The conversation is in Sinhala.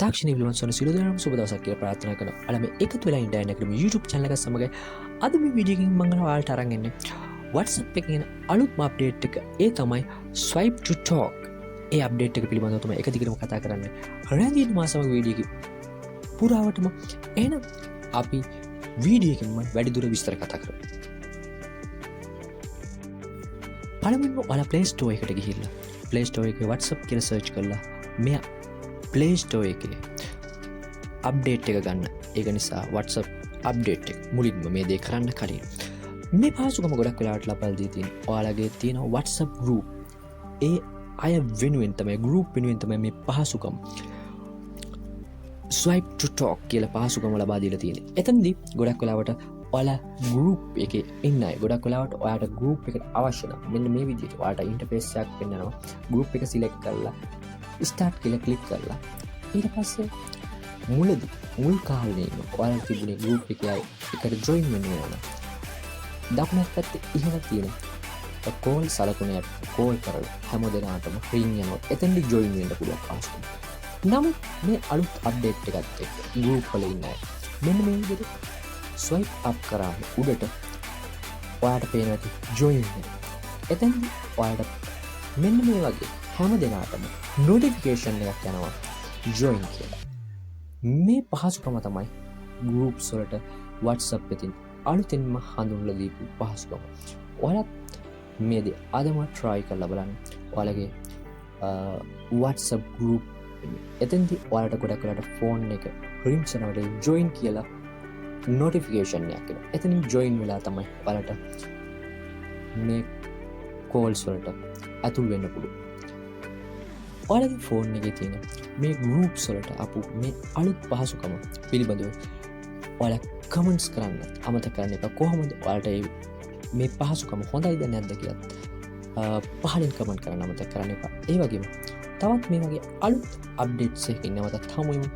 තාක්ෂණික විමර්ශන සියලු දෙනාම සුබ දවසක් කියලා ප්‍රාර්ථනා කරනවා. අද මේ එකතු වෙලා ඉන්න ඩයනග්‍රෑම් YouTube channel එක සමග අද මේ වීඩියෝ එකකින් මම ඔයාලට අරන් එන්නේ WhatsApp එකේ එන අලුත්ම අප්ඩේට් එක. ඒ තමයි swipe to talk. A update එක පිළිබඳව තමයි එක දිගටම කතා කරන්නේ. රැඳී මා සමග වීඩියෝ එක පුරාවටම එහෙනම් අපි වීඩියෝ එකෙන් වැඩිදුර විස්තර කතා කරමු. පළමුවෙන්ම ඔයාලා Play Store එකට ගිහිල්ලා Play Store එකේ WhatsApp කියලා search කරලා මෙයා Play Store එකේ අප්ඩේට් එක ගන්න. ඒක නිසා WhatsApp අප්ඩේට් එක මුලින්ම මේ දේ කරන්න කලින් මේ පහසුකම ගොඩක් වෙලාවට ලබා දී තියෙන ඔයාලගේ තියෙන WhatsApp group ඒ අය වෙනුවෙන් තමයි group වෙනුවෙන් තමයි මේ පහසුකම swipe to talk කියලා පහසුකම ලබා දීලා තියෙන්නේ. එතනදී ගොඩක් වෙලාවට ඔයාලා group එකේ ඉන්න අය ගොඩක් වෙලාවට ඔයාලට group එකට අවශ්‍ය නම් මෙන්න මේ විදිහට ඔයාලට interface එකක් පෙන්නනවා. group එක select කරලා start කියලා click කරලා ඊට පස්සේ මුල් කාලේ ඔයාලට තිබුණේ group එකේ එකට join වෙන්න ඕන. දකුණත් පැත්තේ ඉහළ තියෙන call සලකුණේ call කරලා හැම දෙනාටම ring යනවා. එතෙන්දි join වෙන්න පුළුවන් පහසුකම. නමුත් මේ අලුත් අප්ඩේට් එකත් එක්ක group වල ඉන්න අය මෙන්න මේ විදිහට swipe up කරාම උඩට ඔයාලට පේනවා join වෙන. එතෙන්දි ඔයාලට මෙන්න මේ වගේ හැම දෙනාටම notification එකක් යනවා join කියලා. මේ පහසුකම තමයි groups වලට WhatsApp එකකින් අලුතෙන්ම හඳුන්වලා දීපු පහසුකම. ඔයාලා මේ දේ අදම try කරලා බලන්න. ඔයාලගේ WhatsApp group එතෙන්දී ඔයාලට ගොඩක් වෙලාවට phone එක ring කරනකොට join කියලා notification එකක් එනවා. එතනින් join වෙලා තමයි ඔයාලට මේ calls වලට ඇතුල් වෙන්න පුළුවන්. ඔයාලගේ ෆෝන් එකේ තියෙන මේ groups වලට අපු මේ අලුත් පහසුකම පිළිබඳව ඔයාලා කමෙන්ට්ස් කරන්න අමතක කරන්න එපා. කොහොමද ඔයාලට මේ පහසුකම හොඳයිද නැද්ද කියලා පහලින් කමෙන්ට් කරන්න අමතක කරන්න එපා. ඒ වගේම තවත් මේ වගේ අලුත් අප්ඩේට්ස් එකකින් නැවතත් හමුවෙමු.